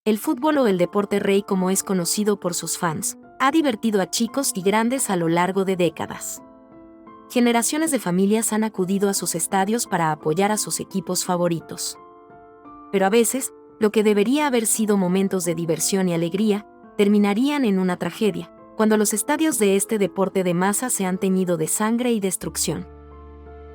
El fútbol o el deporte rey, como es conocido por sus fans, ha divertido a chicos y grandes a lo largo de décadas. Generaciones de familias han acudido a sus estadios para apoyar a sus equipos favoritos. Pero a veces, lo que debería haber sido momentos de diversión y alegría, terminarían en una tragedia, cuando los estadios de este deporte de masa se han teñido de sangre y destrucción.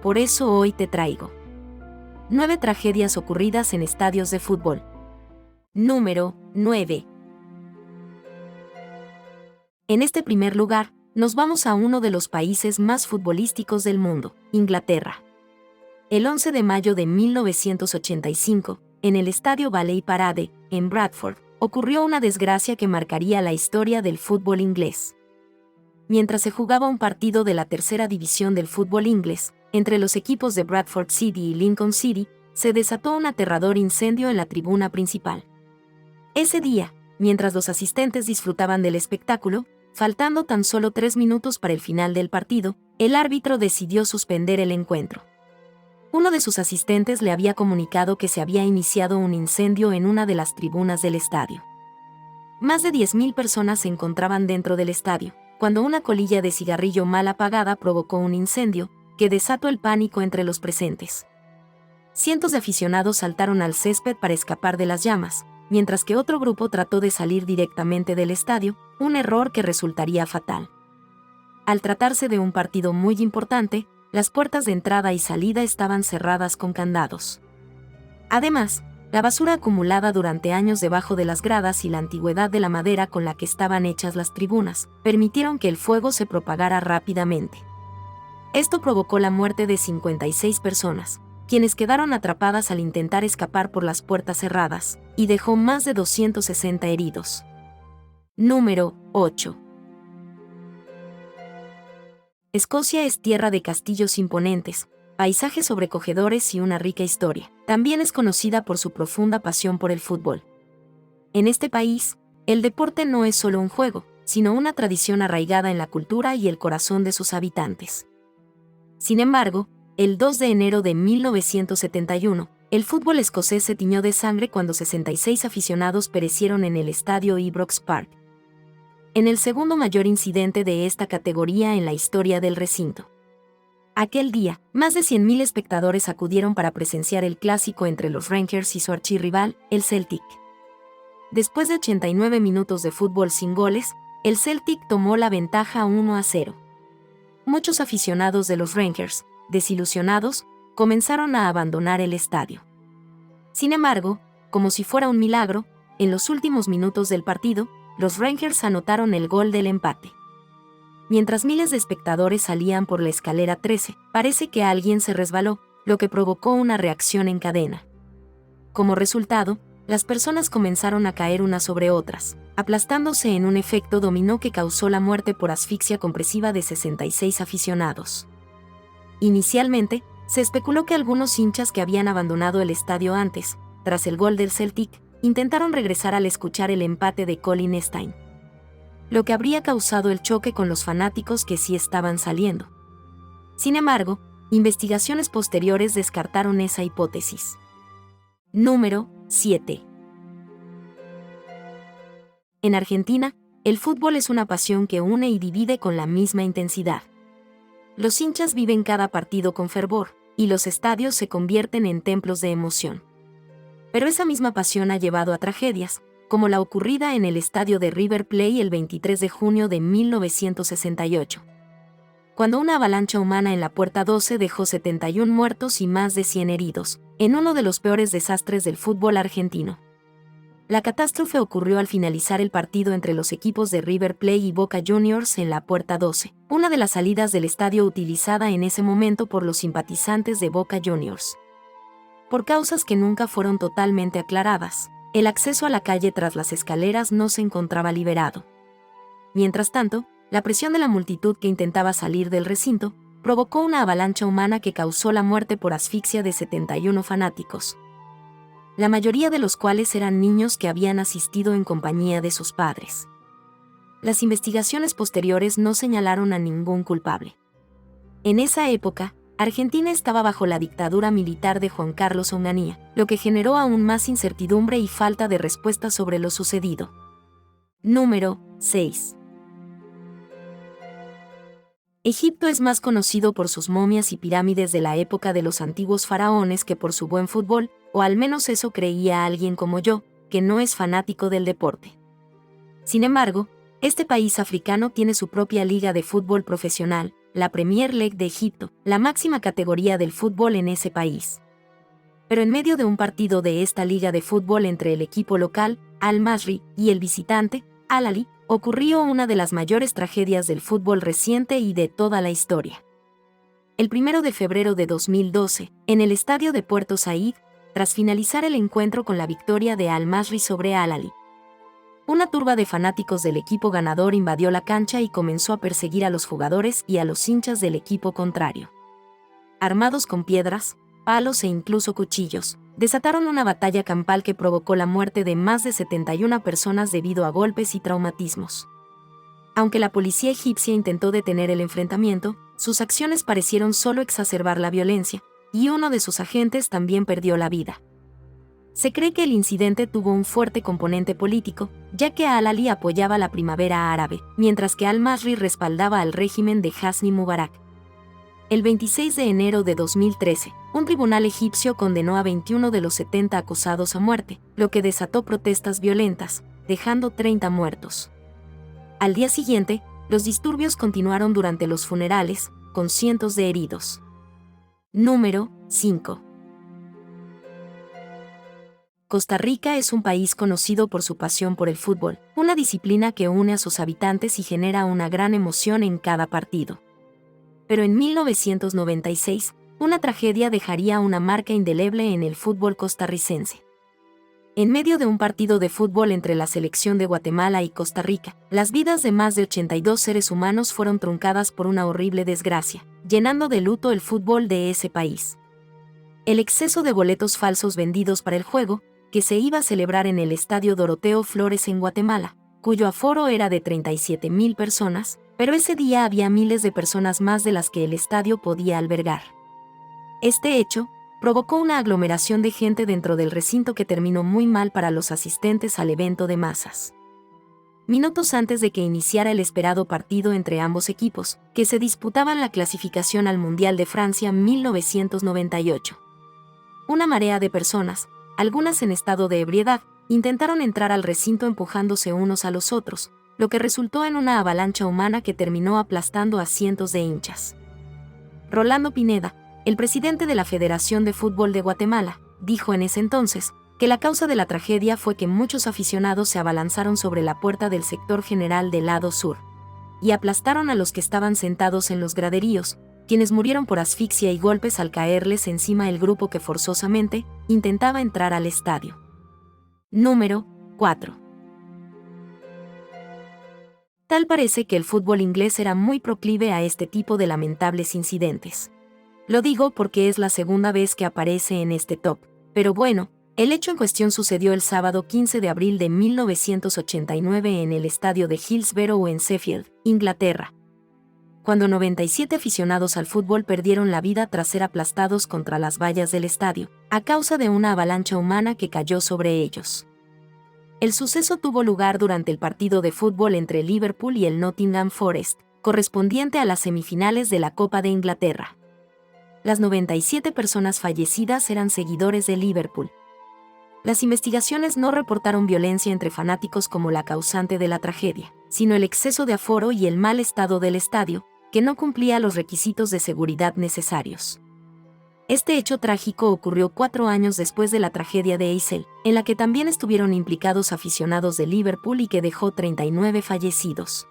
Por eso hoy te traigo 9 tragedias ocurridas en estadios de fútbol. Número 9. En este primer lugar, nos vamos a uno de los países más futbolísticos del mundo, Inglaterra. El 11 de mayo de 1985, en el estadio Valley Parade, en Bradford, ocurrió una desgracia que marcaría la historia del fútbol inglés. Mientras se jugaba un partido de la tercera división del fútbol inglés, entre los equipos de Bradford City y Lincoln City, se desató un aterrador incendio en la tribuna principal. Ese día, mientras los asistentes disfrutaban del espectáculo, faltando tan solo 3 minutos para el final del partido, el árbitro decidió suspender el encuentro. Uno de sus asistentes le había comunicado que se había iniciado un incendio en una de las tribunas del estadio. Más de 10.000 personas se encontraban dentro del estadio, cuando una colilla de cigarrillo mal apagada provocó un incendio, que desató el pánico entre los presentes. Cientos de aficionados saltaron al césped para escapar de las llamas, mientras que otro grupo trató de salir directamente del estadio, un error que resultaría fatal. Al tratarse de un partido muy importante, las puertas de entrada y salida estaban cerradas con candados. Además, la basura acumulada durante años debajo de las gradas y la antigüedad de la madera con la que estaban hechas las tribunas, permitieron que el fuego se propagara rápidamente. Esto provocó la muerte de 56 personas, quienes quedaron atrapadas al intentar escapar por las puertas cerradas, y dejó más de 260 heridos. Número 8. Escocia es tierra de castillos imponentes, paisajes sobrecogedores y una rica historia. También es conocida por su profunda pasión por el fútbol. En este país, el deporte no es solo un juego, sino una tradición arraigada en la cultura y el corazón de sus habitantes. Sin embargo, el 2 de enero de 1971, el fútbol escocés se tiñó de sangre cuando 66 aficionados perecieron en el estadio Ibrox Park, en el segundo mayor incidente de esta categoría en la historia del recinto. Aquel día, más de 100.000 espectadores acudieron para presenciar el clásico entre los Rangers y su archirrival, el Celtic. Después de 89 minutos de fútbol sin goles, el Celtic tomó la ventaja 1-0. Muchos aficionados de los Rangers, desilusionados, comenzaron a abandonar el estadio. Sin embargo, como si fuera un milagro, en los últimos minutos del partido, los Rangers anotaron el gol del empate. Mientras miles de espectadores salían por la escalera 13, parece que alguien se resbaló, lo que provocó una reacción en cadena. Como resultado, las personas comenzaron a caer unas sobre otras, aplastándose en un efecto dominó que causó la muerte por asfixia compresiva de 66 aficionados. Inicialmente, se especuló que algunos hinchas que habían abandonado el estadio antes, tras el gol del Celtic, intentaron regresar al escuchar el empate de Colin Stein, lo que habría causado el choque con los fanáticos que sí estaban saliendo. Sin embargo, investigaciones posteriores descartaron esa hipótesis. Número 7. En Argentina, el fútbol es una pasión que une y divide con la misma intensidad. Los hinchas viven cada partido con fervor, y los estadios se convierten en templos de emoción. Pero esa misma pasión ha llevado a tragedias, como la ocurrida en el estadio de River Plate el 23 de junio de 1968. Cuando una avalancha humana en la puerta 12 dejó 71 muertos y más de 100 heridos, en uno de los peores desastres del fútbol argentino. La catástrofe ocurrió al finalizar el partido entre los equipos de River Plate y Boca Juniors en la puerta 12, una de las salidas del estadio utilizada en ese momento por los simpatizantes de Boca Juniors. Por causas que nunca fueron totalmente aclaradas, el acceso a la calle tras las escaleras no se encontraba liberado. Mientras tanto, la presión de la multitud que intentaba salir del recinto provocó una avalancha humana que causó la muerte por asfixia de 71 fanáticos, la mayoría de los cuales eran niños que habían asistido en compañía de sus padres. Las investigaciones posteriores no señalaron a ningún culpable. En esa época, Argentina estaba bajo la dictadura militar de Juan Carlos Onganía, lo que generó aún más incertidumbre y falta de respuesta sobre lo sucedido. Número 6. Egipto es más conocido por sus momias y pirámides de la época de los antiguos faraones que por su buen fútbol, o al menos eso creía alguien como yo, que no es fanático del deporte. Sin embargo, este país africano tiene su propia liga de fútbol profesional, la Premier League de Egipto, la máxima categoría del fútbol en ese país. Pero en medio de un partido de esta liga de fútbol entre el equipo local, Al-Masry, y el visitante, Al-Ahly, ocurrió una de las mayores tragedias del fútbol reciente y de toda la historia. El 1 de febrero de 2012, en el estadio de Puerto Said, tras finalizar el encuentro con la victoria de Al-Masry sobre Al-Ahly, una turba de fanáticos del equipo ganador invadió la cancha y comenzó a perseguir a los jugadores y a los hinchas del equipo contrario. Armados con piedras, palos e incluso cuchillos, desataron una batalla campal que provocó la muerte de más de 71 personas debido a golpes y traumatismos. Aunque la policía egipcia intentó detener el enfrentamiento, sus acciones parecieron solo exacerbar la violencia, y uno de sus agentes también perdió la vida. Se cree que el incidente tuvo un fuerte componente político, ya que Al-Ahly apoyaba la primavera árabe, mientras que Al-Masry respaldaba al régimen de Hosni Mubarak. El 26 de enero de 2013, un tribunal egipcio condenó a 21 de los 70 acusados a muerte, lo que desató protestas violentas, dejando 30 muertos. Al día siguiente, los disturbios continuaron durante los funerales, con cientos de heridos. Número 5. Costa Rica es un país conocido por su pasión por el fútbol, una disciplina que une a sus habitantes y genera una gran emoción en cada partido. Pero en 1996, una tragedia dejaría una marca indeleble en el fútbol costarricense. En medio de un partido de fútbol entre la selección de Guatemala y Costa Rica, las vidas de más de 82 seres humanos fueron truncadas por una horrible desgracia, llenando de luto el fútbol de ese país. El exceso de boletos falsos vendidos para el juego, que se iba a celebrar en el Estadio Doroteo Flores en Guatemala, cuyo aforo era de 37,000 personas, pero ese día había miles de personas más de las que el estadio podía albergar. Este hecho provocó una aglomeración de gente dentro del recinto que terminó muy mal para los asistentes al evento de masas. Minutos antes de que iniciara el esperado partido entre ambos equipos, que se disputaban la clasificación al Mundial de Francia 1998. Una marea de personas, algunas en estado de ebriedad, intentaron entrar al recinto empujándose unos a los otros, lo que resultó en una avalancha humana que terminó aplastando a cientos de hinchas. Rolando Pineda, el presidente de la Federación de Fútbol de Guatemala, dijo en ese entonces que la causa de la tragedia fue que muchos aficionados se abalanzaron sobre la puerta del sector general del lado sur y aplastaron a los que estaban sentados en los graderíos, quienes murieron por asfixia y golpes al caerles encima el grupo que forzosamente intentaba entrar al estadio. Número 4. Tal parece que el fútbol inglés era muy proclive a este tipo de lamentables incidentes. Lo digo porque es la segunda vez que aparece en este top, pero bueno, el hecho en cuestión sucedió el sábado 15 de abril de 1989 en el estadio de Hillsborough en Sheffield, Inglaterra, cuando 97 aficionados al fútbol perdieron la vida tras ser aplastados contra las vallas del estadio, a causa de una avalancha humana que cayó sobre ellos. El suceso tuvo lugar durante el partido de fútbol entre Liverpool y el Nottingham Forest, correspondiente a las semifinales de la Copa de Inglaterra. Las 97 personas fallecidas eran seguidores de Liverpool. Las investigaciones no reportaron violencia entre fanáticos como la causante de la tragedia, sino el exceso de aforo y el mal estado del estadio, que no cumplía los requisitos de seguridad necesarios. Este hecho trágico ocurrió 4 años después de la tragedia de Eisel, en la que también estuvieron implicados aficionados de Liverpool y que dejó 39 fallecidos.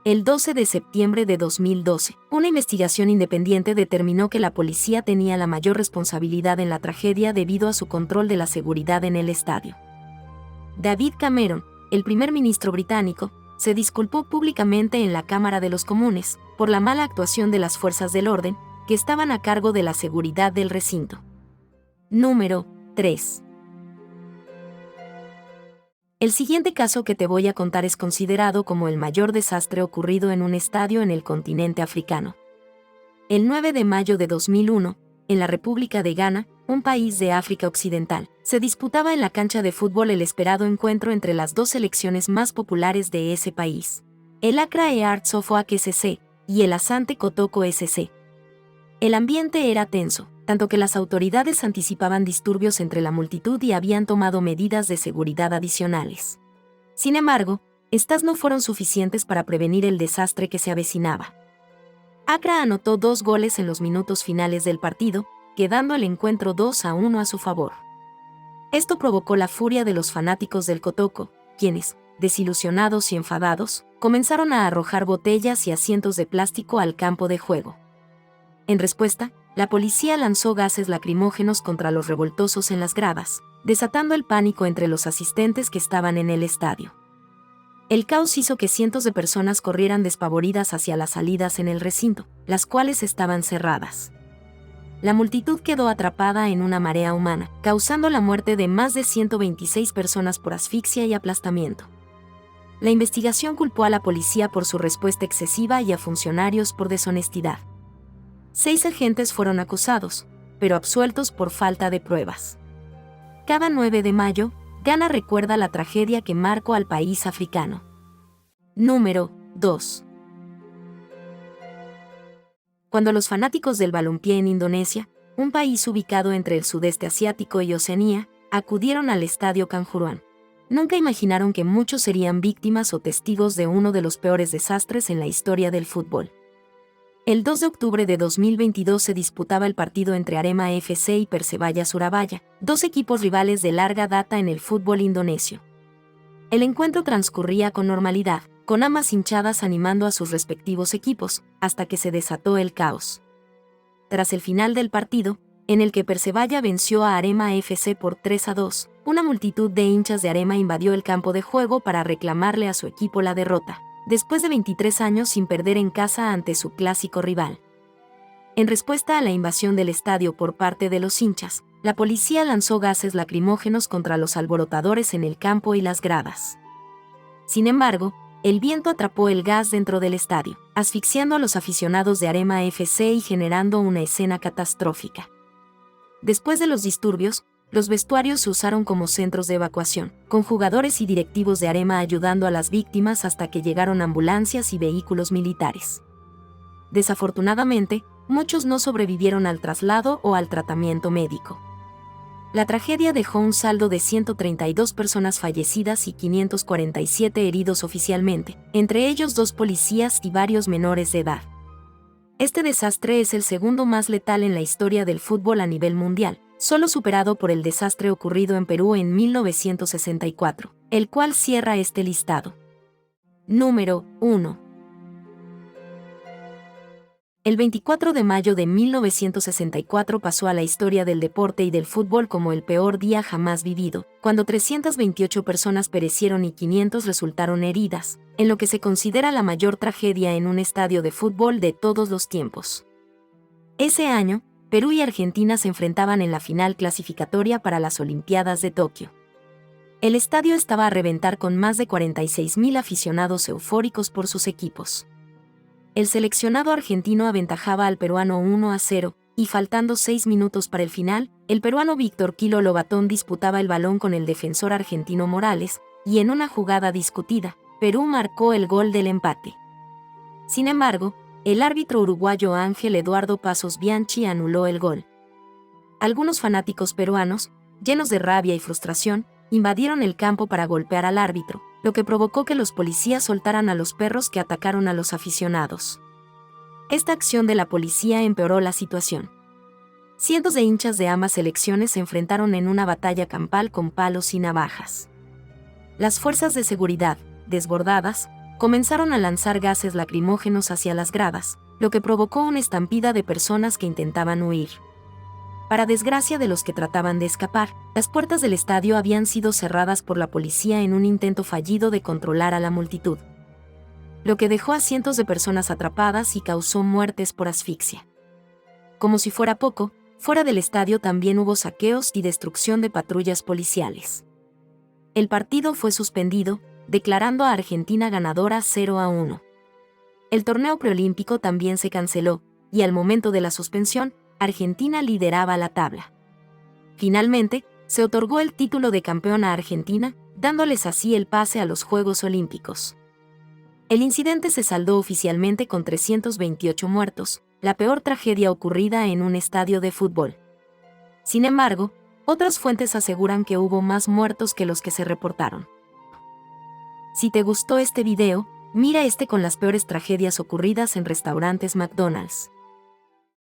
El 12 de septiembre de 2012, una investigación independiente determinó que la policía tenía la mayor responsabilidad en la tragedia debido a su control de la seguridad en el estadio. David Cameron, el primer ministro británico, se disculpó públicamente en la Cámara de los Comunes por la mala actuación de las fuerzas del orden, que estaban a cargo de la seguridad del recinto. Número 3. El siguiente caso que te voy a contar es considerado como el mayor desastre ocurrido en un estadio en el continente africano. El 9 de mayo de 2001, en la República de Ghana, un país de África Occidental, se disputaba en la cancha de fútbol el esperado encuentro entre las dos selecciones más populares de ese país, el Accra Hearts of Oak SC y el Asante Kotoko SC. El ambiente era tenso, tanto que las autoridades anticipaban disturbios entre la multitud y habían tomado medidas de seguridad adicionales. Sin embargo, estas no fueron suficientes para prevenir el desastre que se avecinaba. Accra anotó 2 goles en los minutos finales del partido, quedando el encuentro 2-1 a su favor. Esto provocó la furia de los fanáticos del Kotoko, quienes, desilusionados y enfadados, comenzaron a arrojar botellas y asientos de plástico al campo de juego. En respuesta, la policía lanzó gases lacrimógenos contra los revoltosos en las gradas, desatando el pánico entre los asistentes que estaban en el estadio. El caos hizo que cientos de personas corrieran despavoridas hacia las salidas en el recinto, las cuales estaban cerradas. La multitud quedó atrapada en una marea humana, causando la muerte de más de 126 personas por asfixia y aplastamiento. La investigación culpó a la policía por su respuesta excesiva y a funcionarios por deshonestidad. 6 agentes fueron acusados, pero absueltos por falta de pruebas. Cada 9 de mayo, Ghana recuerda la tragedia que marcó al país africano. Número 2. Cuando los fanáticos del balompié en Indonesia, un país ubicado entre el sudeste asiático y Oceanía, acudieron al estadio Kanjuruhan, nunca imaginaron que muchos serían víctimas o testigos de uno de los peores desastres en la historia del fútbol. El 2 de octubre de 2022 se disputaba el partido entre Arema FC y Persebaya Surabaya, 2 equipos rivales de larga data en el fútbol indonesio. El encuentro transcurría con normalidad, con ambas hinchadas animando a sus respectivos equipos, hasta que se desató el caos. Tras el final del partido, en el que Persebaya venció a Arema FC por 3-2, una multitud de hinchas de Arema invadió el campo de juego para reclamarle a su equipo la derrota, después de 23 años sin perder en casa ante su clásico rival. En respuesta a la invasión del estadio por parte de los hinchas, la policía lanzó gases lacrimógenos contra los alborotadores en el campo y las gradas. Sin embargo, el viento atrapó el gas dentro del estadio, asfixiando a los aficionados de Arema FC y generando una escena catastrófica. Después de los disturbios, los vestuarios se usaron como centros de evacuación, con jugadores y directivos de Arema ayudando a las víctimas hasta que llegaron ambulancias y vehículos militares. Desafortunadamente, muchos no sobrevivieron al traslado o al tratamiento médico. La tragedia dejó un saldo de 132 personas fallecidas y 547 heridos oficialmente, entre ellos 2 policías y varios menores de edad. Este desastre es el segundo más letal en la historia del fútbol a nivel mundial, solo superado por el desastre ocurrido en Perú en 1964, el cual cierra este listado. Número 1. El 24 de mayo de 1964 pasó a la historia del deporte y del fútbol como el peor día jamás vivido, cuando 328 personas perecieron y 500 resultaron heridas, en lo que se considera la mayor tragedia en un estadio de fútbol de todos los tiempos. Ese año, Perú y Argentina se enfrentaban en la final clasificatoria para las Olimpiadas de Tokio. El estadio estaba a reventar con más de 46.000 aficionados eufóricos por sus equipos. El seleccionado argentino aventajaba al peruano 1-0, y faltando 6 minutos para el final, el peruano Víctor Quilo Lobatón disputaba el balón con el defensor argentino Morales, y en una jugada discutida, Perú marcó el gol del empate. Sin embargo, el árbitro uruguayo Ángel Eduardo Pasos Bianchi anuló el gol. Algunos fanáticos peruanos, llenos de rabia y frustración, invadieron el campo para golpear al árbitro, lo que provocó que los policías soltaran a los perros que atacaron a los aficionados. Esta acción de la policía empeoró la situación. Cientos de hinchas de ambas selecciones se enfrentaron en una batalla campal con palos y navajas. Las fuerzas de seguridad, desbordadas, comenzaron a lanzar gases lacrimógenos hacia las gradas, lo que provocó una estampida de personas que intentaban huir. Para desgracia de los que trataban de escapar, las puertas del estadio habían sido cerradas por la policía en un intento fallido de controlar a la multitud, lo que dejó a cientos de personas atrapadas y causó muertes por asfixia. Como si fuera poco, fuera del estadio también hubo saqueos y destrucción de patrullas policiales. El partido fue suspendido, declarando a Argentina ganadora 0-1. El torneo preolímpico también se canceló, y al momento de la suspensión, Argentina lideraba la tabla. Finalmente, se otorgó el título de campeón a Argentina, dándoles así el pase a los Juegos Olímpicos. El incidente se saldó oficialmente con 328 muertos, la peor tragedia ocurrida en un estadio de fútbol. Sin embargo, otras fuentes aseguran que hubo más muertos que los que se reportaron. Si te gustó este video, mira este con las peores tragedias ocurridas en restaurantes McDonald's.